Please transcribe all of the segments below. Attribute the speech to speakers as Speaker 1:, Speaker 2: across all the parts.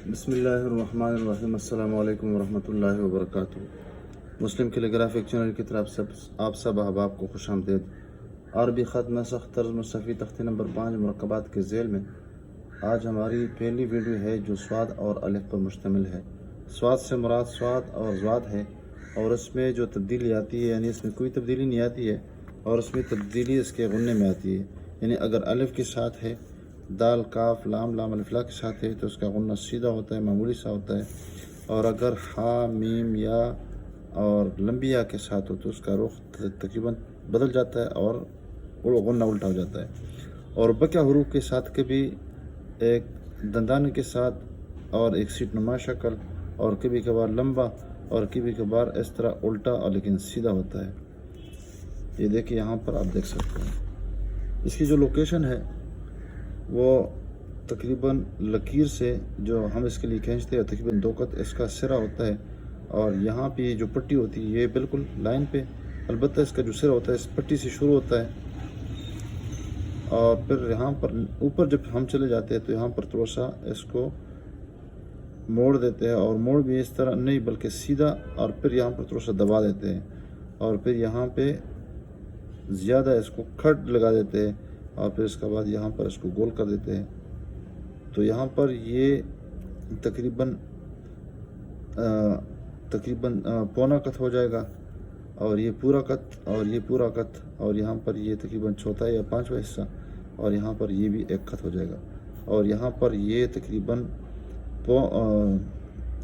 Speaker 1: بسم اللہ الرحمن الرحیم۔ السلام علیکم ورحمۃ اللہ وبرکاتہ۔ مسلم کیلیگرافک چینل کی طرف سے آپ سب احباب کو خوش آمدید۔ عربی خط نسخ طرز مصحفی تختی نمبر 5 مرکبات کے ذیل میں آج ہماری پہلی ویڈیو ہے جو سواد اور الف پر مشتمل ہے۔ سواد سے مراد سواد اور زواد ہے، اور اس میں جو تبدیلی آتی ہے یعنی اس میں کوئی تبدیلی نہیں آتی ہے، اور اس میں تبدیلی اس کے غنے میں آتی ہے۔ یعنی اگر الف کے ساتھ ہے، دال کاف لام لام الف لا کے ساتھ ہے تو اس کا غنہ سیدھا ہوتا ہے، معمولی سا ہوتا ہے، اور اگر ہا میم یا اور لمبی یا کے ساتھ ہو تو اس کا رخ تقریباً بدل جاتا ہے اور غنہ الٹا ہو جاتا ہے۔ اور بقیہ حروف کے ساتھ کبھی ایک دندانے کے ساتھ اور ایک سیٹ نما شکل، اور کبھی کبھار لمبا اور کبھی کبھار اس طرح الٹا اور لیکن سیدھا ہوتا ہے۔ یہ دیکھیں یہاں پر آپ دیکھ سکتے ہیں۔ اس کی جو لوکیشن ہے وہ تقریباً لکیر سے جو ہم اس کے لیے کھینچتے ہیں تقریباً 2 قط اس کا سرا ہوتا ہے، اور یہاں پہ یہ جو پٹی ہوتی ہے یہ بالکل لائن پہ، البتہ اس کا جو سرا ہوتا ہے اس پٹی سے شروع ہوتا ہے، اور پھر یہاں پر اوپر جب ہم چلے جاتے ہیں تو یہاں پر تھوڑا سا اس کو موڑ دیتے ہیں، اور موڑ بھی اس طرح نہیں بلکہ سیدھا، اور پھر یہاں پر تھوڑا سا دبا دیتے ہیں، اور پھر یہاں پہ زیادہ اس کو کھٹ لگا دیتے ہیں، اور پھر اس کے بعد یہاں پر اس کو گول کر دیتے ہیں۔ تو یہاں پر یہ تقریباً پونا قط ہو جائے گا، اور یہ پورا قط اور یہ پورا قط، اور یہاں پر یہ تقریباً چوتھا یا 5واں حصہ، اور یہاں پر یہ بھی 1 قط ہو جائے گا، اور یہاں پر یہ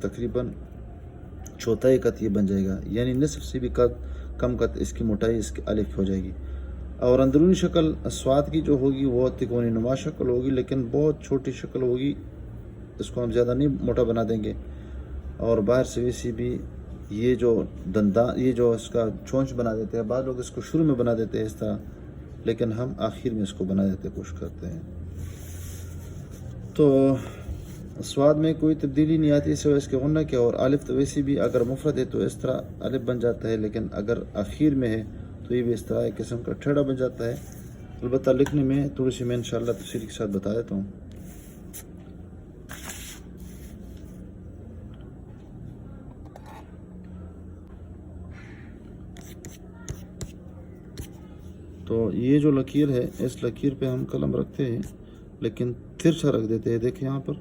Speaker 1: تقریباً چوتھائی قط یہ بن جائے گا، یعنی نصف سے بھی کم قط اس کی موٹائی اس کی الف ہو جائے گی۔ اور اندرونی شکل سواد کی جو ہوگی وہ تکونی نما شکل ہوگی، لیکن بہت چھوٹی شکل ہوگی، اس کو ہم زیادہ نہیں موٹا بنا دیں گے۔ اور باہر سے ویسی بھی یہ جو اس کا چونچ بنا دیتے ہیں، بعض لوگ اس کو شروع میں بنا دیتے ہیں اس طرح، لیکن ہم آخر میں اس کو بنا دیتے کوشش کرتے ہیں۔ تو سواد میں کوئی تبدیلی نہیں آتی سوائے اس کے غنہ کے، اور الف تو ویسی بھی اگر مفرد ہے تو اس طرح الف بن جاتا ہے، لیکن اگر آخر میں ہے تو یہ بھی اس طرح ایک قسم کا ٹھیڑا بن جاتا ہے۔ البتہ لکھنے میں تھوڑی سی میں انشاءاللہ تفصیل کے ساتھ بتا دیتا ہوں۔ تو یہ جو لکیر ہے اس لکیر پہ ہم قلم رکھتے ہیں، لیکن ترچھا رکھ دیتے ہیں۔ دیکھیں یہاں پر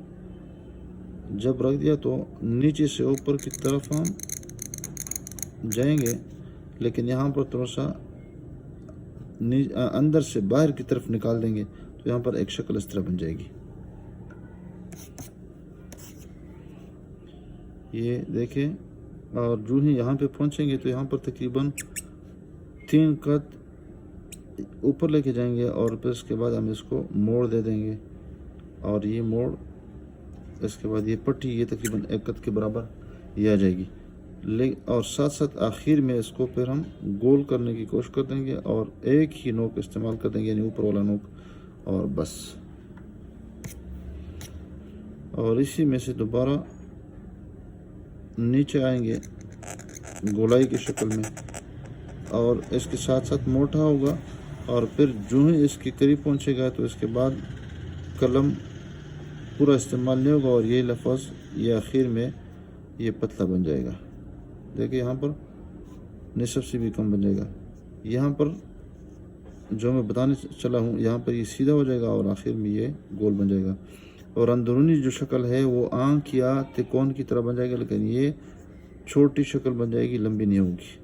Speaker 1: جب رکھ دیا تو نیچے سے اوپر کی طرف ہم جائیں گے، لیکن یہاں پر تھوڑا سا اندر سے باہر کی طرف نکال دیں گے تو یہاں پر ایک شکل اس طرح بن جائے گی۔ یہ دیکھیں، اور جو ہی یہاں پہ پہنچیں گے تو یہاں پر تقریباً 3 قط اوپر لے کے جائیں گے، اور پھر اس کے بعد ہم اس کو موڑ دے دیں گے، اور یہ موڑ اس کے بعد یہ پٹی یہ تقریباً 1 قط کے برابر یہ آ جائے گی، اور ساتھ ساتھ آخر میں اس کو پھر ہم گول کرنے کی کوشش کر دیں گے، اور ایک ہی نوک استعمال کر دیں گے، یعنی اوپر والا نوک، اور بس۔ اور اسی میں سے دوبارہ نیچے آئیں گے گولائی کی شکل میں، اور اس کے ساتھ ساتھ موٹا ہوگا، اور پھر جو ہی اس کے قریب پہنچے گا تو اس کے بعد قلم پورا استعمال نہیں ہوگا، اور یہ لفظ یہ آخر میں یہ پتلا بن جائے گا۔ دیکھیں یہاں پر نصف سے بھی کم بن جائے گا۔ یہاں پر جو میں بتانے چلا ہوں یہاں پر یہ سیدھا ہو جائے گا، اور آخر میں یہ گول بن جائے گا، اور اندرونی جو شکل ہے وہ آنکھ یا تکون کی طرح بن جائے گا، لیکن یہ چھوٹی شکل بن جائے گی، لمبی نہیں ہوگی۔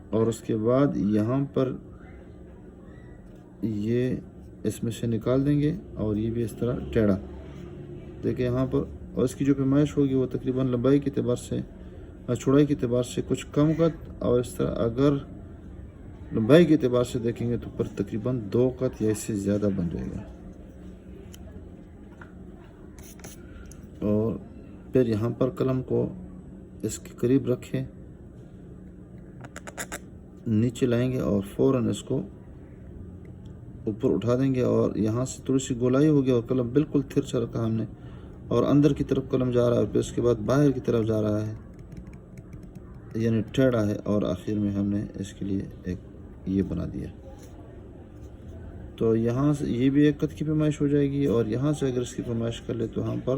Speaker 1: اور اس کے بعد یہاں پر یہ اس میں سے نکال دیں گے، اور یہ بھی اس طرح ٹیڑھا۔ دیکھیں یہاں پر، اور اس کی جو پیمائش ہوگی وہ تقریباً لمبائی کے اعتبار سے چوڑائی کے اعتبار سے کچھ کم قط، اور اس طرح اگر لمبائی کے اعتبار سے دیکھیں گے تو پر تقریباً 2 قط یا اس سے زیادہ بن جائے گا۔ اور پھر یہاں پر قلم کو اس کے قریب رکھیں، نیچے لائیں گے اور فوراً اس کو اوپر اٹھا دیں گے، اور یہاں سے تھوڑی سی گولائی ہوگی، اور قلم بالکل ترچھا رکھا ہم نے، اور اندر کی طرف قلم جا رہا ہے، اور پھر اس کے بعد باہر کی طرف جا رہا ہے، یعنی ٹیڑھا ہے، اور آخر میں ہم نے اس کے لیے ایک یہ بنا دیا۔ تو یہاں سے یہ بھی 1 قط کی پیمائش ہو جائے گی، اور یہاں سے اگر اس کی پیمائش کر لے تو یہاں پر